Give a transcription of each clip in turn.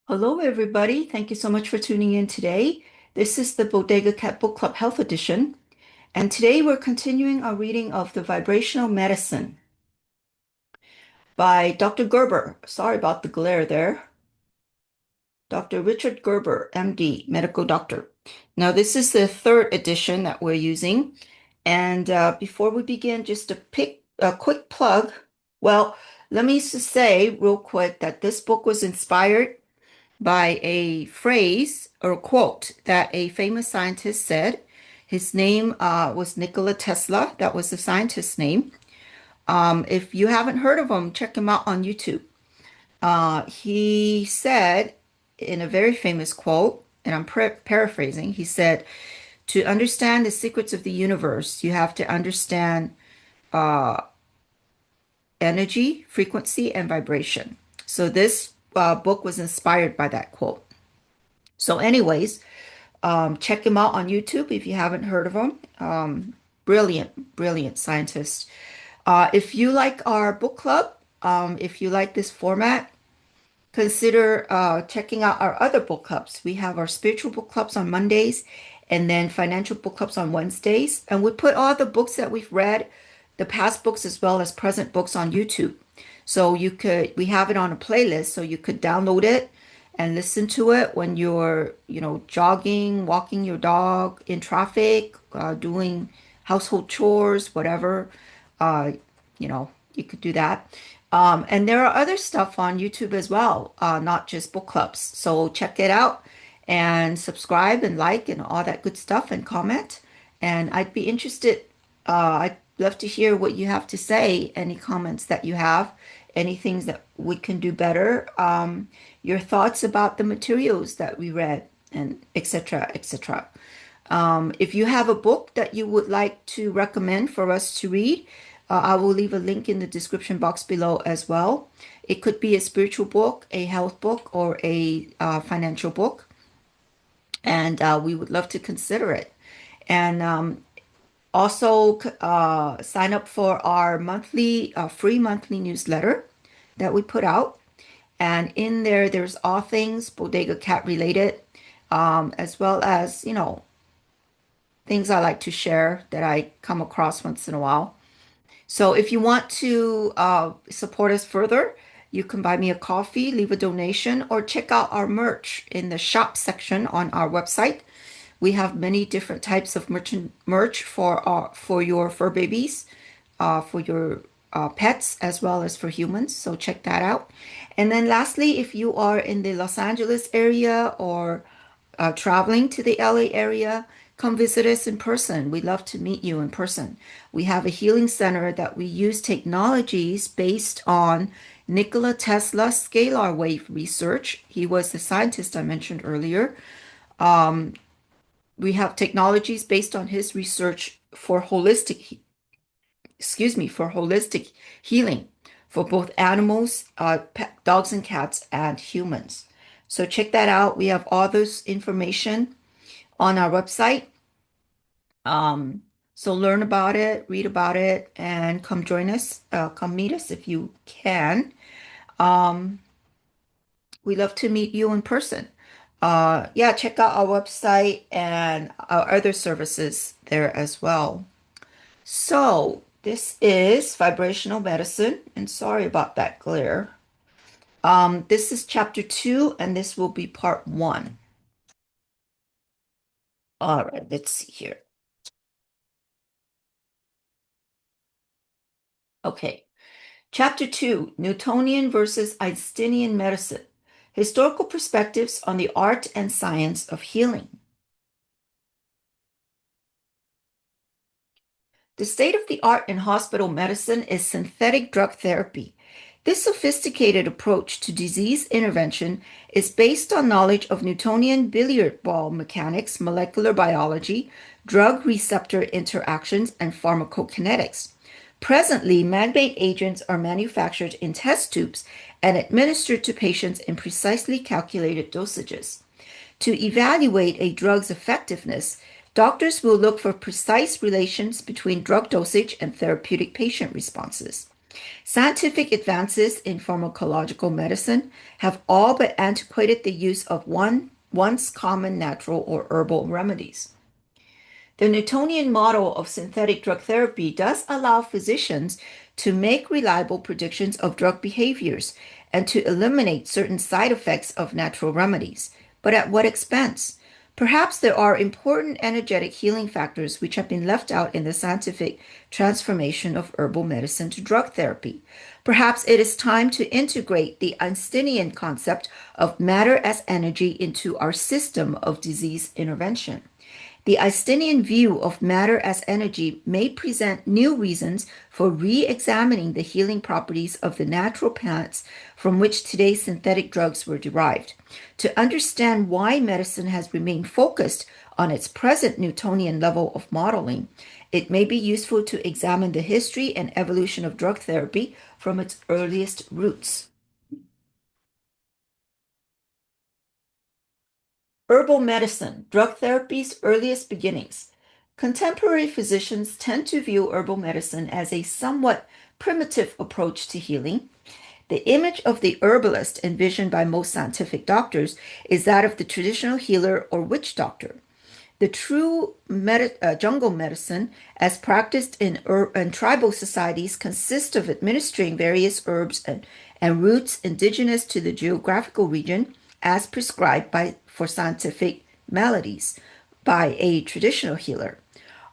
Hello, everybody. Thank you so much for tuning in today. This is the Bodega Cat Book Club Health Edition, and today we're continuing our reading of The Vibrational Medicine by Dr. Gerber. Sorry about the glare there. Dr. Richard Gerber, MD, medical doctor. Now, this is the third edition that we're using, and before we begin, just a quick plug. Well, let me just say real quick that this book was inspired by a phrase or a quote that a famous scientist said. His name was Nikola Tesla. That was the scientist's name. If you haven't heard of him, check him out on YouTube. He said in a very famous quote, and I'm paraphrasing, he said, to understand the secrets of the universe, you have to understand uh, energy, frequency, and vibration. So this book was inspired by that quote. So, anyways, check him out on YouTube if you haven't heard of him. Brilliant, brilliant scientist. If you like our book club, if you like this format, consider checking out our other book clubs. We have our spiritual book clubs on Mondays and then financial book clubs on Wednesdays. And we put all the books that we've read, the past books as well as present books on YouTube. So we have it on a playlist, so you could download it and listen to it when you're, jogging, walking your dog in traffic, doing household chores, whatever. Uh, you could do that. And there are other stuff on YouTube as well, not just book clubs. So check it out and subscribe and like and all that good stuff and comment. And I'd be interested, I'd love to hear what you have to say, any comments that you have, any things that we can do better, your thoughts about the materials that we read, and etc., etc. If you have a book that you would like to recommend for us to read, I will leave a link in the description box below as well. It could be a spiritual book, a health book, or a financial book. And we would love to consider it. And also sign up for our free monthly newsletter that we put out. And in there, there's all things Bodega Cat related, as well as, things I like to share that I come across once in a while. So if you want to support us further, you can buy me a coffee, leave a donation, or check out our merch in the shop section on our website. We have many different types of merch for your fur babies, for your pets, as well as for humans. So check that out. And then lastly, if you are in the Los Angeles area or traveling to the LA area, come visit us in person. We'd love to meet you in person. We have a healing center that we use technologies based on Nikola Tesla's scalar wave research. He was the scientist I mentioned earlier. We have technologies based on his research for holistic healing for both animals, dogs and cats, and humans. So check that out. We have all this information on our website. So learn about it, read about it, and come join us. Come meet us if you can. Um, we love to meet you in person. Yeah, check out our website and our other services there as well. So this is vibrational medicine, and sorry about that glare. This is chapter 2, and this will be part 1. All right, let's see here. Okay. Chapter 2, Newtonian versus Einsteinian Medicine, Historical Perspectives on the Art and Science of Healing. The state of the art in hospital medicine is synthetic drug therapy. This sophisticated approach to disease intervention is based on knowledge of Newtonian billiard ball mechanics, molecular biology, drug receptor interactions, and pharmacokinetics. Presently, man-made agents are manufactured in test tubes and administered to patients in precisely calculated dosages. To evaluate a drug's effectiveness, doctors will look for precise relations between drug dosage and therapeutic patient responses. Scientific advances in pharmacological medicine have all but antiquated the use of once common natural or herbal remedies. The Newtonian model of synthetic drug therapy does allow physicians to make reliable predictions of drug behaviors and to eliminate certain side effects of natural remedies. But at what expense? Perhaps there are important energetic healing factors which have been left out in the scientific transformation of herbal medicine to drug therapy. Perhaps it is time to integrate the Einsteinian concept of matter as energy into our system of disease intervention. The Einsteinian view of matter as energy may present new reasons for re examining the healing properties of the natural plants from which today's synthetic drugs were derived. To understand why medicine has remained focused on its present Newtonian level of modeling, it may be useful to examine the history and evolution of drug therapy from its earliest roots. Herbal medicine, drug therapy's earliest beginnings. Contemporary physicians tend to view herbal medicine as a somewhat primitive approach to healing. The image of the herbalist envisioned by most scientific doctors is that of the traditional healer or witch doctor. The true jungle medicine, as practiced in tribal societies, consists of administering various herbs and roots indigenous to the geographical region as prescribed for scientific maladies by a traditional healer.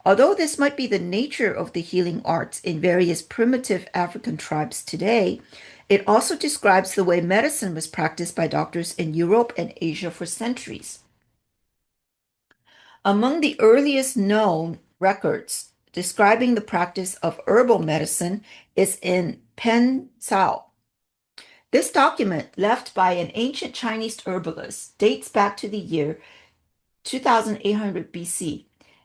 Although this might be the nature of the healing arts in various primitive African tribes today, it also describes the way medicine was practiced by doctors in Europe and Asia for centuries. Among the earliest known records describing the practice of herbal medicine is in Pen Cao. This document, left by an ancient Chinese herbalist, dates back to the year 2800 BC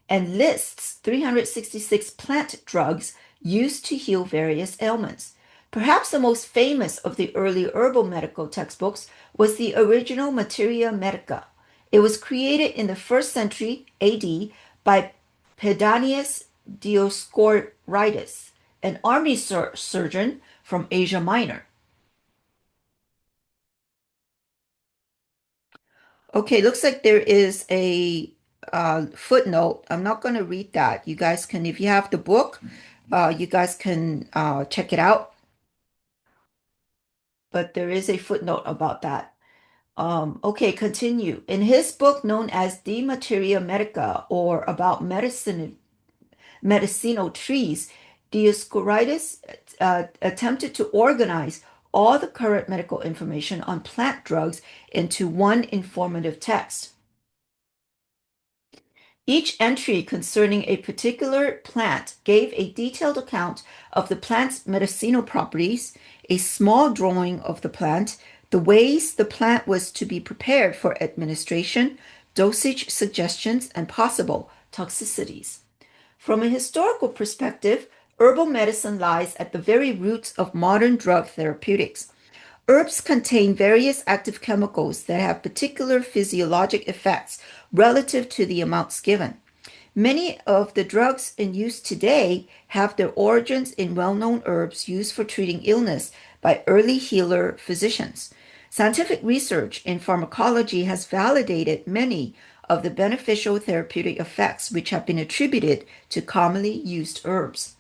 and lists 366 plant drugs used to heal various ailments. Perhaps the most famous of the early herbal medical textbooks was the original Materia Medica. It was created in the 1st century AD by Pedanius Dioscorides, an army surgeon from Asia Minor. Okay, looks like there is a footnote. I'm not going to read that. You guys can, if you have the book, you guys can check it out. But there is a footnote about that. Okay, continue. In his book known as De Materia Medica, or about medicinal trees, Dioscorides attempted to organize all the current medical information on plant drugs into one informative text. Each entry concerning a particular plant gave a detailed account of the plant's medicinal properties, a small drawing of the plant, the ways the plant was to be prepared for administration, dosage suggestions, and possible toxicities. From a historical perspective, herbal medicine lies at the very roots of modern drug therapeutics. Herbs contain various active chemicals that have particular physiologic effects relative to the amounts given. Many of the drugs in use today have their origins in well-known herbs used for treating illness by early healer physicians. Scientific research in pharmacology has validated many of the beneficial therapeutic effects which have been attributed to commonly used herbs.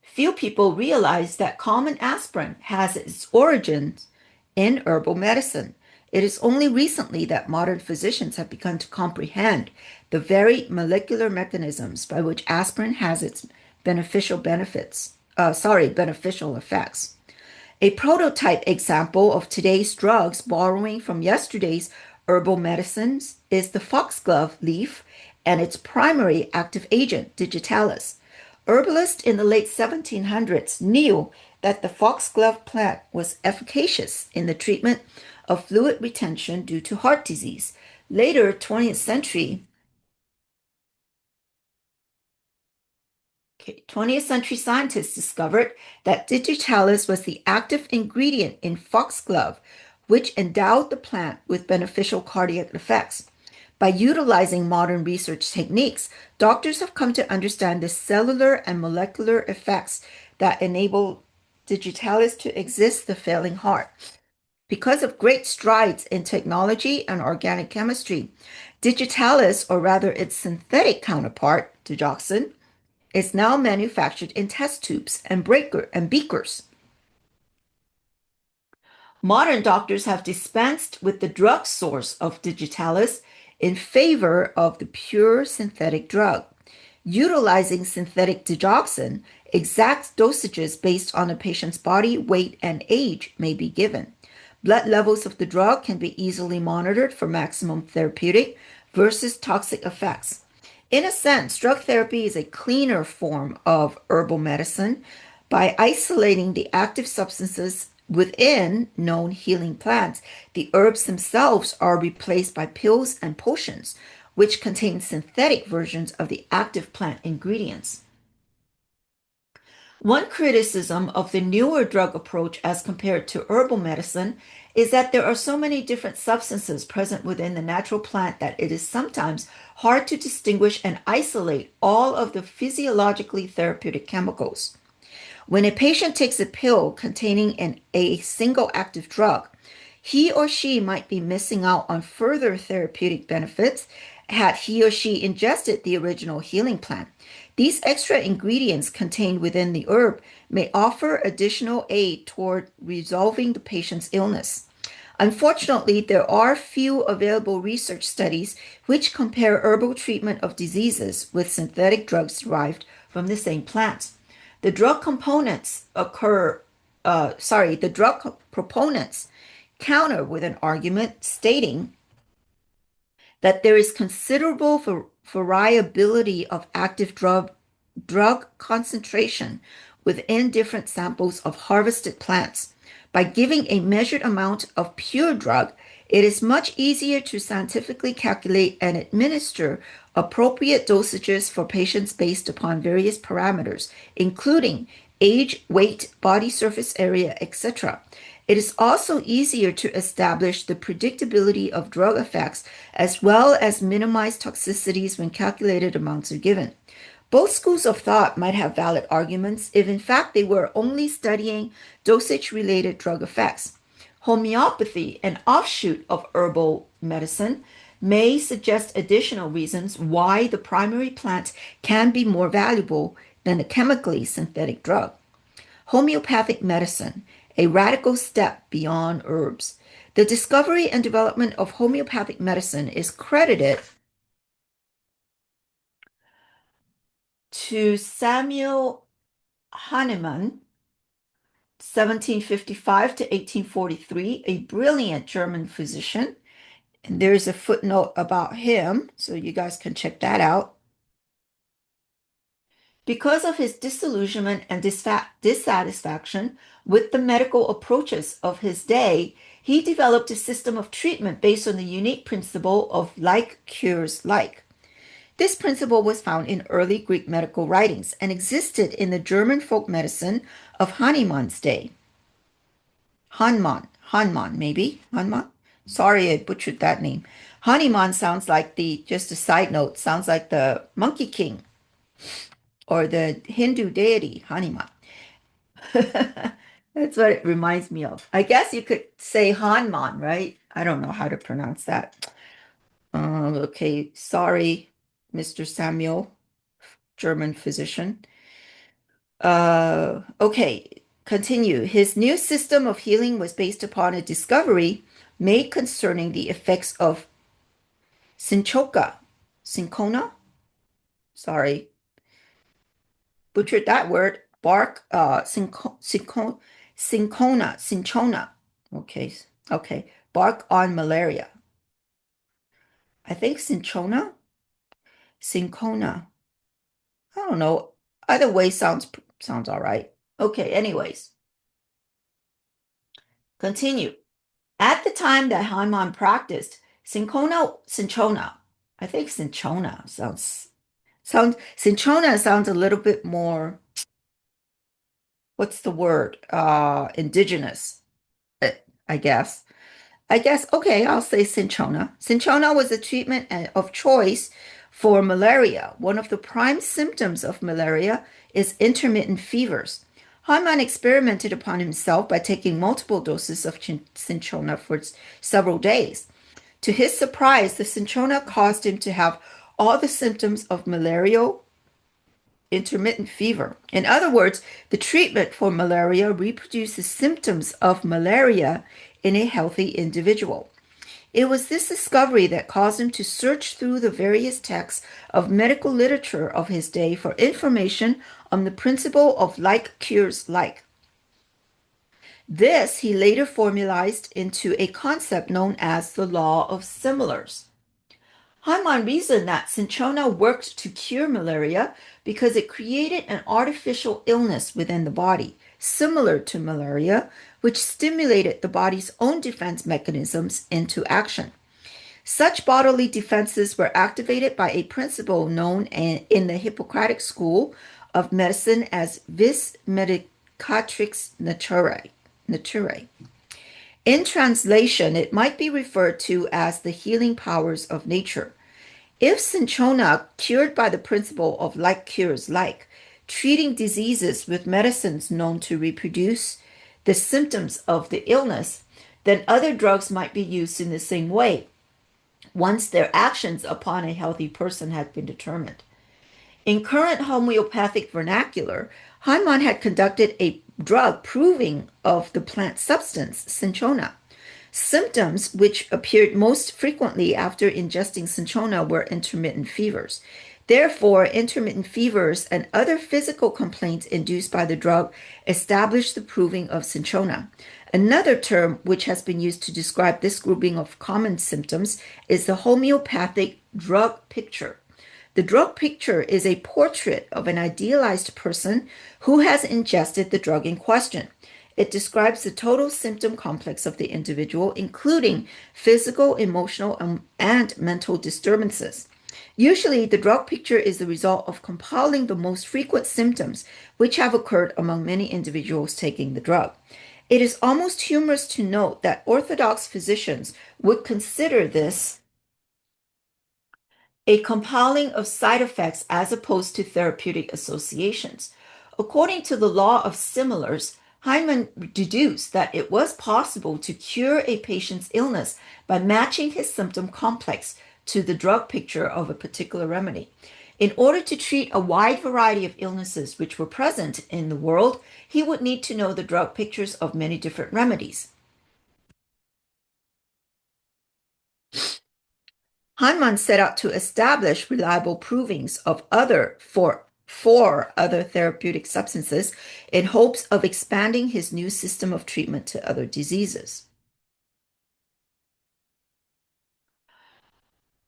Few people realize that common aspirin has its origins in herbal medicine. It is only recently that modern physicians have begun to comprehend the very molecular mechanisms by which aspirin has its beneficial effects. A prototype example of today's drugs borrowing from yesterday's herbal medicines is the foxglove leaf and its primary active agent, digitalis. Herbalists in the late 1700s knew that the foxglove plant was efficacious in the treatment of fluid retention due to heart disease. Later, 20th century scientists discovered that digitalis was the active ingredient in foxglove, which endowed the plant with beneficial cardiac effects. By utilizing modern research techniques, doctors have come to understand the cellular and molecular effects that enabled digitalis to exist, the failing heart. Because of great strides in technology and organic chemistry, digitalis, or rather its synthetic counterpart, digoxin, is now manufactured in test tubes and beakers. Modern doctors have dispensed with the drug source of digitalis in favor of the pure synthetic drug. Utilizing synthetic digoxin, exact dosages based on a patient's body, weight, and age may be given. Blood levels of the drug can be easily monitored for maximum therapeutic versus toxic effects. In a sense, drug therapy is a cleaner form of herbal medicine by isolating the active substances within known healing plants. The herbs themselves are replaced by pills and potions, which contain synthetic versions of the active plant ingredients. One criticism of the newer drug approach as compared to herbal medicine is that there are so many different substances present within the natural plant that it is sometimes hard to distinguish and isolate all of the physiologically therapeutic chemicals. When a patient takes a pill containing a single active drug, he or she might be missing out on further therapeutic benefits had he or she ingested the original healing plant. These extra ingredients contained within the herb may offer additional aid toward resolving the patient's illness. Unfortunately, there are few available research studies which compare herbal treatment of diseases with synthetic drugs derived from the same plants. The drug proponents counter with an argument stating that there is considerable variability of active drug concentration within different samples of harvested plants. By giving a measured amount of pure drug, it is much easier to scientifically calculate and administer appropriate dosages for patients based upon various parameters, including age, weight, body surface area, etc. It is also easier to establish the predictability of drug effects as well as minimize toxicities when calculated amounts are given. Both schools of thought might have valid arguments if in fact they were only studying dosage-related drug effects. Homeopathy, an offshoot of herbal medicine, may suggest additional reasons why the primary plant can be more valuable than a chemically synthetic drug. Homeopathic medicine, a radical step beyond herbs. The discovery and development of homeopathic medicine is credited to Samuel Hahnemann, 1755 to 1843, a brilliant German physician. And there's a footnote about him, so you guys can check that out. Because of his disillusionment and dissatisfaction with the medical approaches of his day, he developed a system of treatment based on the unique principle of like cures like. This principle was found in early Greek medical writings and existed in the German folk medicine of Hahnemann's day. Hahnemann, maybe? Hahnemann? Sorry, I butchered that name. Hahnemann sounds like just a side note, sounds like the Monkey King or the Hindu deity, Hanuman. That's what it reminds me of. I guess you could say Hanuman, right? I don't know how to pronounce that. Okay, sorry, Mr. Samuel, German physician. Okay, continue. His new system of healing was based upon a discovery made concerning the effects of cinchona. Sorry, butchered that word. Bark, cinchona. Okay. Bark on malaria. I think cinchona. I don't know. Either way sounds all right. Okay, anyways. Continue. At the time that Hahnemann practiced, cinchona. I think cinchona sounds a little bit more, what's the word? Indigenous, I guess. Okay, I'll say cinchona. Cinchona was a treatment of choice for malaria. One of the prime symptoms of malaria is intermittent fevers. Hahnemann experimented upon himself by taking multiple doses of cinchona for several days. To his surprise, the cinchona caused him to have all the symptoms of malarial intermittent fever. In other words, the treatment for malaria reproduces symptoms of malaria in a healthy individual. It was this discovery that caused him to search through the various texts of medical literature of his day for information on the principle of like cures like. This he later formalized into a concept known as the law of similars. Hahnemann reasoned that cinchona worked to cure malaria because it created an artificial illness within the body, similar to malaria, which stimulated the body's own defense mechanisms into action. Such bodily defenses were activated by a principle known in the Hippocratic school of medicine as vis medicatrix naturae. In translation, it might be referred to as the healing powers of nature. If cinchona cured by the principle of like cures like, treating diseases with medicines known to reproduce the symptoms of the illness, then other drugs might be used in the same way once their actions upon a healthy person had been determined. In current homeopathic vernacular, Hahnemann had conducted a drug proving of the plant substance cinchona. Symptoms which appeared most frequently after ingesting cinchona were intermittent fevers. Therefore, intermittent fevers and other physical complaints induced by the drug established the proving of cinchona. Another term which has been used to describe this grouping of common symptoms is the homeopathic drug picture. The drug picture is a portrait of an idealized person who has ingested the drug in question. It describes the total symptom complex of the individual, including physical, emotional, and mental disturbances. Usually, the drug picture is the result of compiling the most frequent symptoms which have occurred among many individuals taking the drug. It is almost humorous to note that orthodox physicians would consider this a compiling of side effects as opposed to therapeutic associations. According to the law of similars, Hahnemann deduced that it was possible to cure a patient's illness by matching his symptom complex to the drug picture of a particular remedy. In order to treat a wide variety of illnesses which were present in the world, he would need to know the drug pictures of many different remedies. Hahnemann set out to establish reliable provings of four other therapeutic substances in hopes of expanding his new system of treatment to other diseases.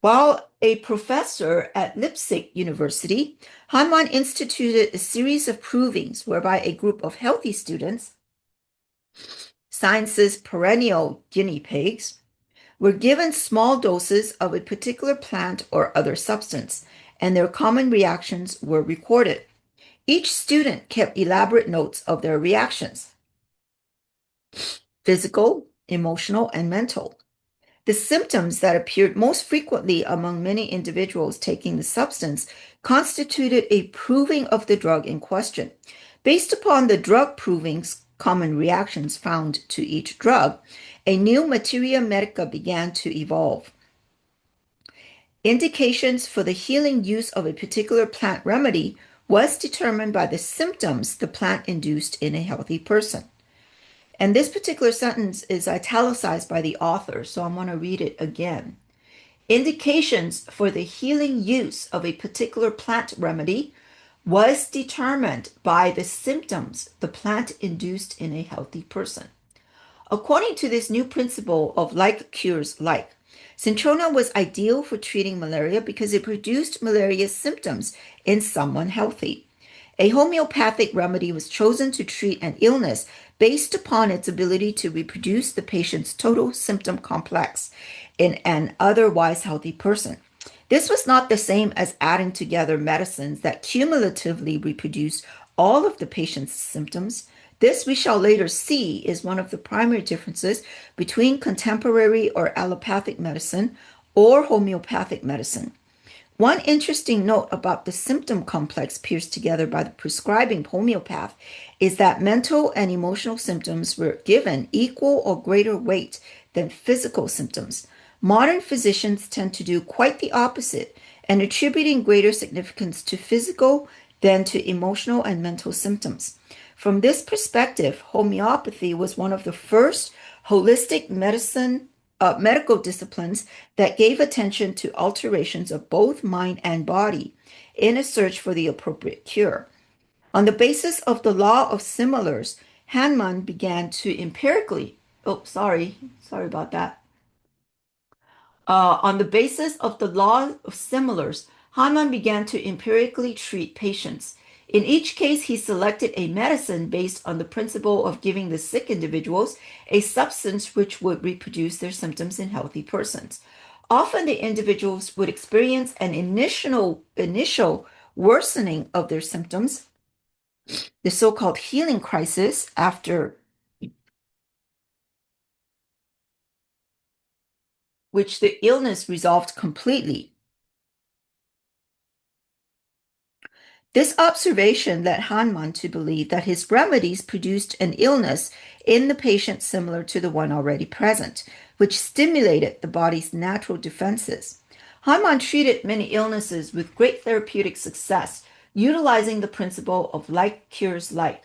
While a professor at Leipzig University, Hahnemann instituted a series of provings whereby a group of healthy students, science's perennial guinea pigs, were given small doses of a particular plant or other substance, and their common reactions were recorded. Each student kept elaborate notes of their reactions, physical, emotional, and mental. The symptoms that appeared most frequently among many individuals taking the substance constituted a proving of the drug in question. Based upon the drug proving's common reactions found to each drug, a new materia medica began to evolve. Indications for the healing use of a particular plant remedy was determined by the symptoms the plant induced in a healthy person. And this particular sentence is italicized by the author, so I'm going to read it again. Indications for the healing use of a particular plant remedy was determined by the symptoms the plant induced in a healthy person. According to this new principle of like cures like, cinchona was ideal for treating malaria because it produced malaria's symptoms in someone healthy. A homeopathic remedy was chosen to treat an illness based upon its ability to reproduce the patient's total symptom complex in an otherwise healthy person. This was not the same as adding together medicines that cumulatively reproduce all of the patient's symptoms. This, we shall later see, is one of the primary differences between contemporary or allopathic medicine or homeopathic medicine. One interesting note about the symptom complex pierced together by the prescribing homeopath is that mental and emotional symptoms were given equal or greater weight than physical symptoms. Modern physicians tend to do quite the opposite and attributing greater significance to physical than to emotional and mental symptoms. From this perspective, homeopathy was one of the first holistic medical disciplines that gave attention to alterations of both mind and body in a search for the appropriate cure. On the basis of the law of similars, Hahnemann began to empirically, sorry about that. On the basis of the law of similars, Hahnemann began to empirically treat patients. In each case, he selected a medicine based on the principle of giving the sick individuals a substance which would reproduce their symptoms in healthy persons. Often, the individuals would experience an initial worsening of their symptoms, the so-called healing crisis, after which the illness resolved completely. This observation led Hahnemann to believe that his remedies produced an illness in the patient similar to the one already present, which stimulated the body's natural defenses. Hahnemann treated many illnesses with great therapeutic success, utilizing the principle of like cures like.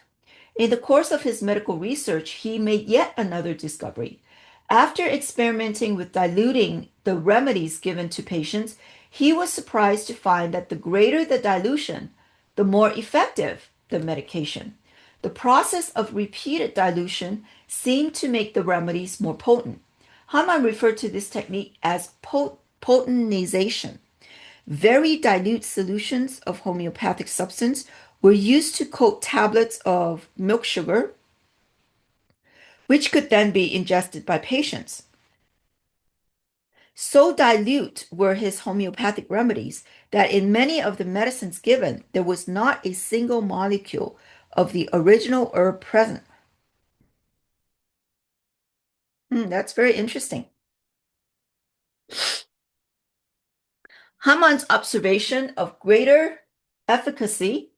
In the course of his medical research, he made yet another discovery. After experimenting with diluting the remedies given to patients, he was surprised to find that the greater the dilution, the more effective the medication. The process of repeated dilution seemed to make the remedies more potent. Hahnemann referred to this technique as potentization. Very dilute solutions of homeopathic substance were used to coat tablets of milk sugar, which could then be ingested by patients. So dilute were his homeopathic remedies that in many of the medicines given, there was not a single molecule of the original herb present. That's very interesting. Hamann's observation of greater efficacy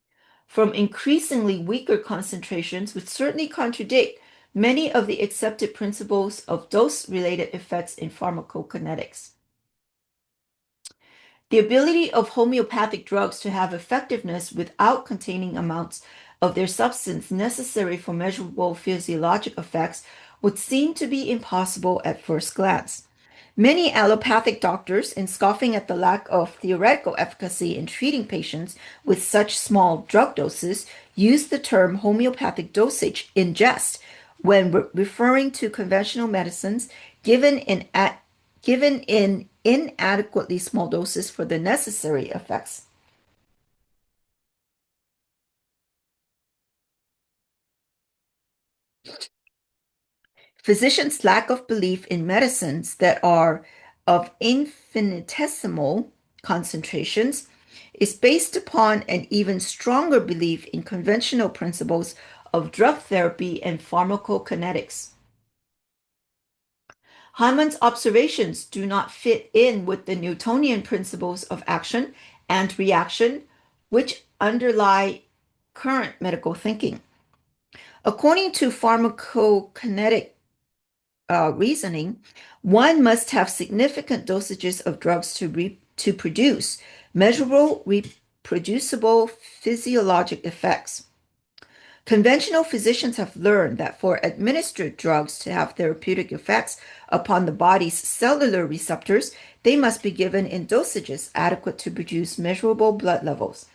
from increasingly weaker concentrations would certainly contradict many of the accepted principles of dose-related effects in pharmacokinetics. The ability of homeopathic drugs to have effectiveness without containing amounts of their substance necessary for measurable physiologic effects would seem to be impossible at first glance. Many allopathic doctors, in scoffing at the lack of theoretical efficacy in treating patients with such small drug doses, use the term homeopathic dosage in jest when referring to conventional medicines given in inadequately small doses for the necessary effects. Physicians' lack of belief in medicines that are of infinitesimal concentrations is based upon an even stronger belief in conventional principles of drug therapy and pharmacokinetics. Hyman's observations do not fit in with the Newtonian principles of action and reaction, which underlie current medical thinking. According to pharmacokinetic reasoning, one must have significant dosages of drugs to produce measurable, reproducible physiologic effects. Conventional physicians have learned that for administered drugs to have therapeutic effects upon the body's cellular receptors, they must be given in dosages adequate to produce measurable blood levels.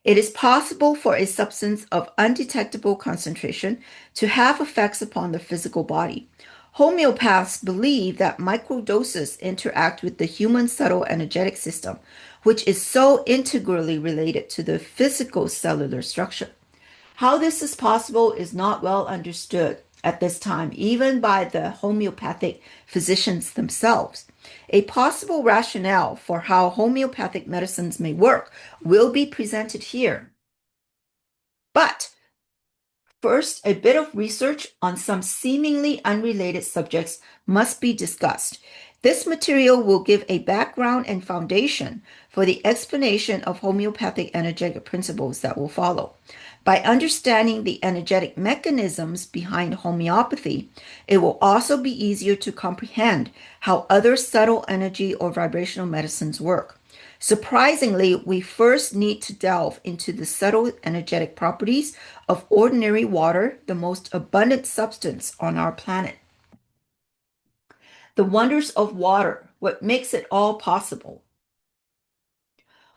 It is possible for a substance of undetectable concentration to have effects upon the physical body. Homeopaths believe that microdoses interact with the human subtle energetic system, which is so integrally related to the physical cellular structure. How this is possible is not well understood at this time, even by the homeopathic physicians themselves. A possible rationale for how homeopathic medicines may work will be presented here. But first, a bit of research on some seemingly unrelated subjects must be discussed. This material will give a background and foundation for the explanation of homeopathic energetic principles that will follow. By understanding the energetic mechanisms behind homeopathy, it will also be easier to comprehend how other subtle energy or vibrational medicines work. Surprisingly, we first need to delve into the subtle energetic properties of ordinary water, the most abundant substance on our planet. The wonders of water, what makes it all possible.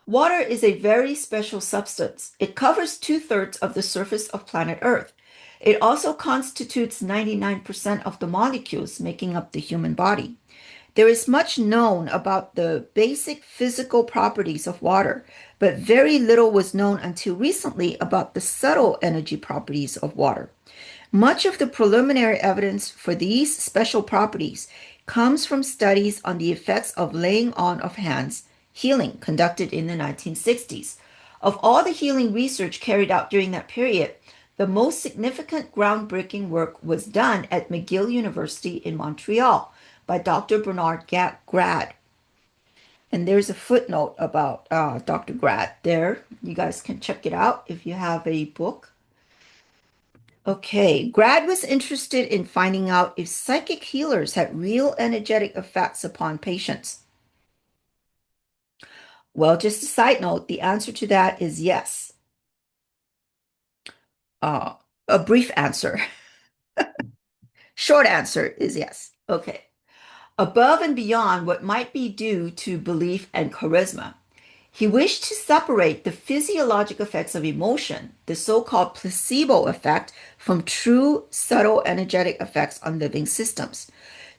Water is a very special substance. It covers two-thirds of the surface of planet Earth. It also constitutes 99% of the molecules making up the human body. There is much known about the basic physical properties of water, but very little was known until recently about the subtle energy properties of water. Much of the preliminary evidence for these special properties comes from studies on the effects of laying on of hands healing conducted in the 1960s. Of all the healing research carried out during that period, the most significant groundbreaking work was done at McGill University in Montreal by Dr. Bernard Grad. And there's a footnote about Dr. Grad there. You guys can check it out if you have a book. Okay, Grad was interested in finding out if psychic healers had real energetic effects upon patients. Well, just a side note, the answer to that is yes. Uh, a brief answer. Short answer is yes. Okay. Above and beyond what might be due to belief and charisma, he wished to separate the physiologic effects of emotion, the so-called placebo effect, from true subtle energetic effects on living systems.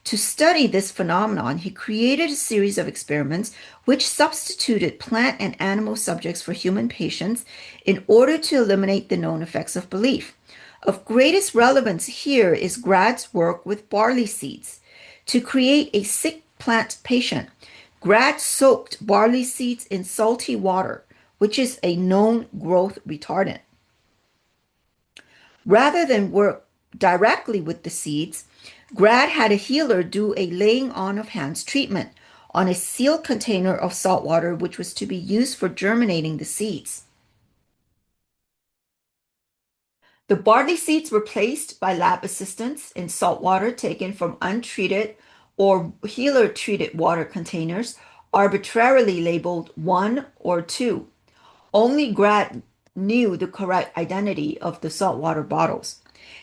To study this phenomenon, he created a series of experiments which substituted plant and animal subjects for human patients in order to eliminate the known effects of belief. Of greatest relevance here is Grad's work with barley seeds. To create a sick plant patient, Grad soaked barley seeds in salty water, which is a known growth retardant. Rather than work directly with the seeds, Grad had a healer do a laying on of hands treatment on a sealed container of salt water, which was to be used for germinating the seeds. The barley seeds were placed by lab assistants in salt water taken from untreated or healer-treated water containers, arbitrarily labeled 1 or 2. Only Grad knew the correct identity of the saltwater bottles.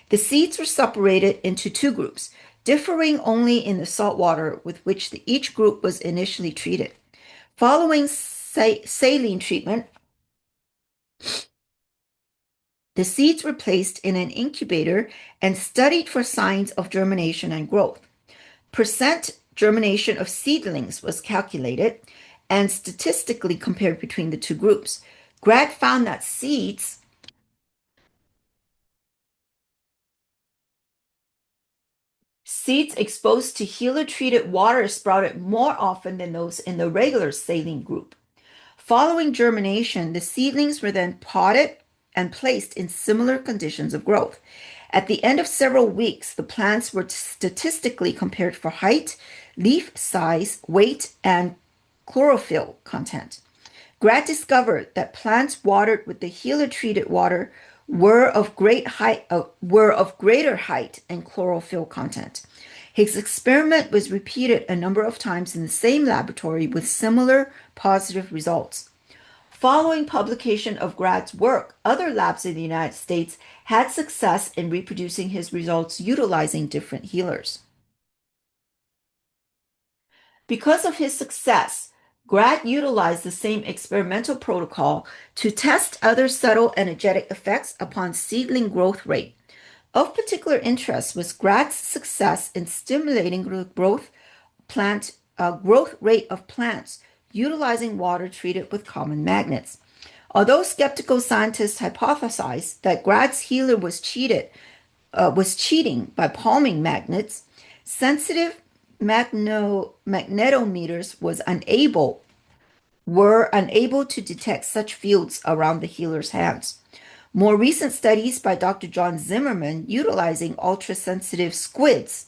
The seeds were separated into two groups, differing only in the salt water with which each group was initially treated. Following saline treatment, the seeds were placed in an incubator and studied for signs of germination and growth. Percent germination of seedlings was calculated and statistically compared between the two groups. Grad found that seeds exposed to healer-treated water sprouted more often than those in the regular saline group. Following germination, the seedlings were then potted and placed in similar conditions of growth. At the end of several weeks, the plants were statistically compared for height, leaf size, weight, and chlorophyll content. Grad discovered that plants watered with the healer-treated water were of greater height and chlorophyll content. His experiment was repeated a number of times in the same laboratory with similar positive results. Following publication of Grad's work, other labs in the United States had success in reproducing his results utilizing different healers. Because of his success, Grad utilized the same experimental protocol to test other subtle energetic effects upon seedling growth rate. Of particular interest was Grad's success in stimulating the growth rate of plants utilizing water treated with common magnets. Although skeptical scientists hypothesized that Grad's healer was cheating by palming magnets, sensitive magnetometers were unable to detect such fields around the healer's hands. More recent studies by Dr. John Zimmerman utilizing ultrasensitive squids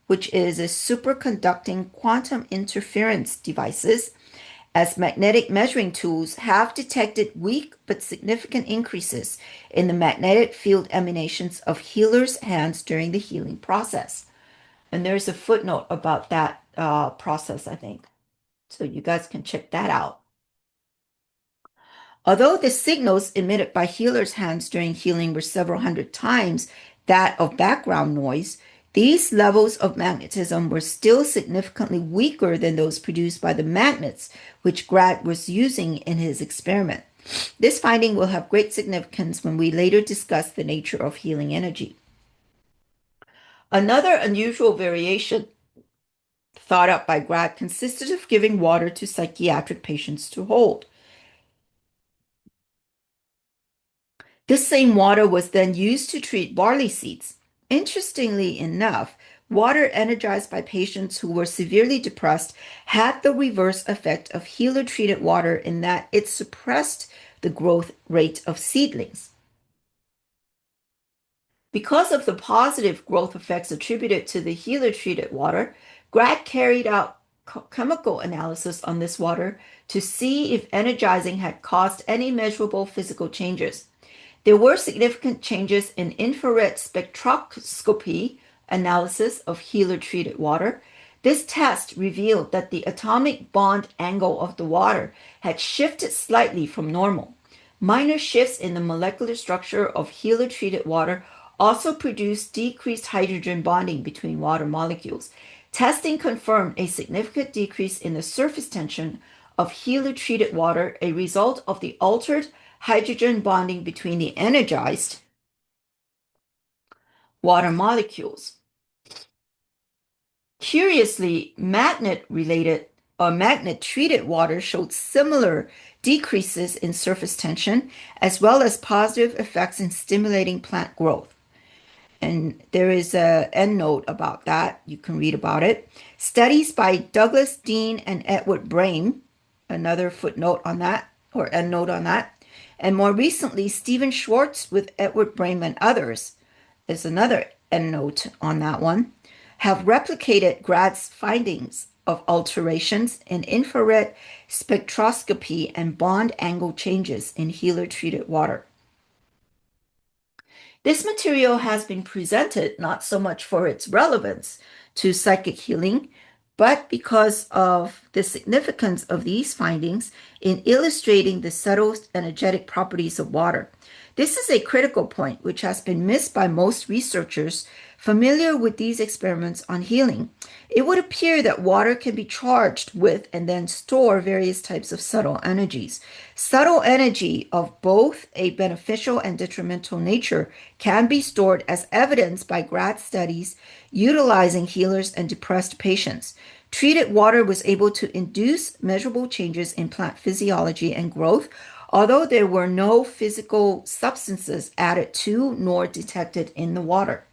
which is a superconducting quantum interference devices, as magnetic measuring tools have detected weak but significant increases in the magnetic field emanations of healers' hands during the healing process. And there's a footnote about that process, I think. So you guys can check that out. Although the signals emitted by healers' hands during healing were several hundred times that of background noise, these levels of magnetism were still significantly weaker than those produced by the magnets which Grad was using in his experiment. This finding will have great significance when we later discuss the nature of healing energy. Another unusual variation thought up by Grad consisted of giving water to psychiatric patients to hold. This same water was then used to treat barley seeds. Interestingly enough, water energized by patients who were severely depressed had the reverse effect of healer treated water in that it suppressed the growth rate of seedlings. Because of the positive growth effects attributed to the healer treated water, Grad carried out chemical analysis on this water to see if energizing had caused any measurable physical changes. There were significant changes in infrared spectroscopy analysis of healer-treated water. This test revealed that the atomic bond angle of the water had shifted slightly from normal. Minor shifts in the molecular structure of healer-treated water also produced decreased hydrogen bonding between water molecules. Testing confirmed a significant decrease in the surface tension of healer-treated water, a result of the altered hydrogen bonding between the energized water molecules. Curiously, magnet-treated water showed similar decreases in surface tension as well as positive effects in stimulating plant growth. And there is an endnote about that. You can read about it. Studies by Douglas Dean and Edward Brame, another footnote on that, or endnote on that. And more recently, Stephen Schwartz with Edward Brame and others, is another endnote on that one, have replicated Grad's findings of alterations in infrared spectroscopy and bond angle changes in healer-treated water. This material has been presented not so much for its relevance to psychic healing, but because of the significance of these findings in illustrating the subtle energetic properties of water. This is a critical point which has been missed by most researchers familiar with these experiments on healing. It would appear that water can be charged with and then store various types of subtle energies. Subtle energy of both a beneficial and detrimental nature can be stored, as evidenced by Grad studies utilizing healers and depressed patients. Treated water was able to induce measurable changes in plant physiology and growth, although there were no physical substances added to nor detected in the water.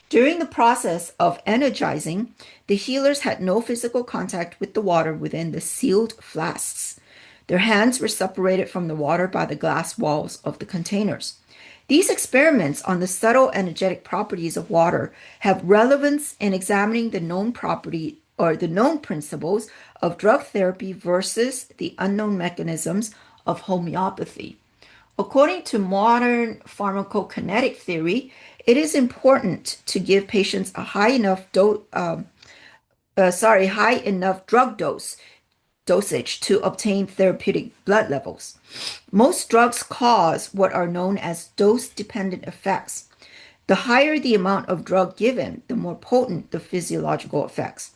During the process of energizing, the healers had no physical contact with the water within the sealed flasks. Their hands were separated from the water by the glass walls of the containers. These experiments on the subtle energetic properties of water have relevance in examining the known property or the known principles of drug therapy versus the unknown mechanisms of homeopathy. According to modern pharmacokinetic theory, it is important to give patients a high enough drug dosage to obtain therapeutic blood levels. Most drugs cause what are known as dose-dependent effects. The higher the amount of drug given, the more potent the physiological effects.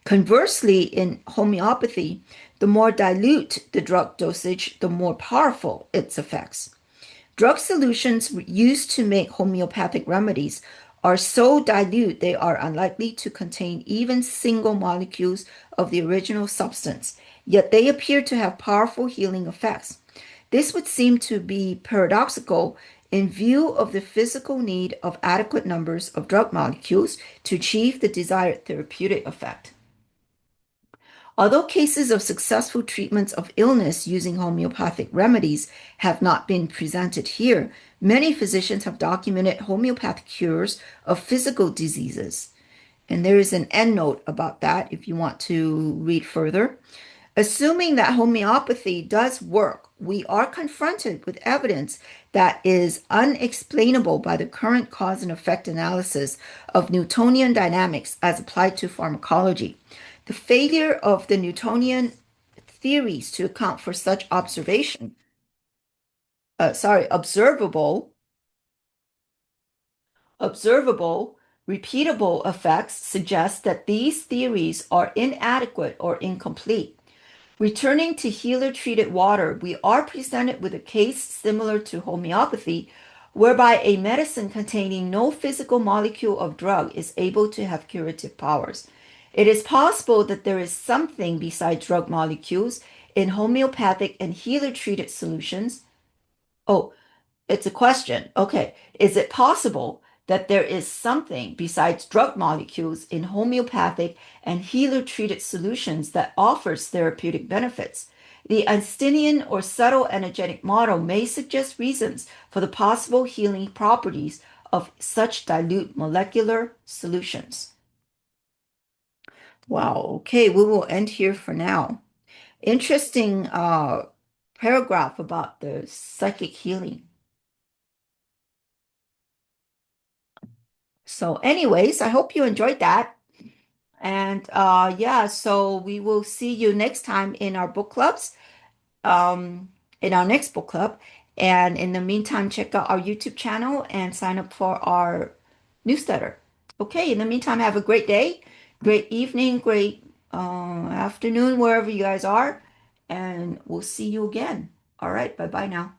Conversely, in homeopathy, the more dilute the drug dosage, the more powerful its effects. Drug solutions used to make homeopathic remedies are so dilute they are unlikely to contain even single molecules of the original substance, yet they appear to have powerful healing effects. This would seem to be paradoxical in view of the physical need of adequate numbers of drug molecules to achieve the desired therapeutic effect. Although cases of successful treatments of illness using homeopathic remedies have not been presented here, many physicians have documented homeopathic cures of physical diseases. And there is an endnote about that if you want to read further. Assuming that homeopathy does work, we are confronted with evidence that is unexplainable by the current cause and effect analysis of Newtonian dynamics as applied to pharmacology. The failure of the Newtonian theories to account for such observable, repeatable effects suggests that these theories are inadequate or incomplete. Returning to healer treated water, we are presented with a case similar to homeopathy, whereby a medicine containing no physical molecule of drug is able to have curative powers. It is possible that there is something besides drug molecules in homeopathic and healer treated solutions. Oh, it's a question. Okay. Is it possible that there is something besides drug molecules in homeopathic and healer treated solutions that offers therapeutic benefits? The Einsteinian or subtle energetic model may suggest reasons for the possible healing properties of such dilute molecular solutions. Wow. Okay. We will end here for now. Interesting paragraph about the psychic healing. So, anyways, I hope you enjoyed that. And yeah, so we will see you next time in our book clubs, in our next book club. And in the meantime, check out our YouTube channel and sign up for our newsletter. Okay, in the meantime, have a great day, great evening, great afternoon, wherever you guys are. And we'll see you again. All right, bye bye now.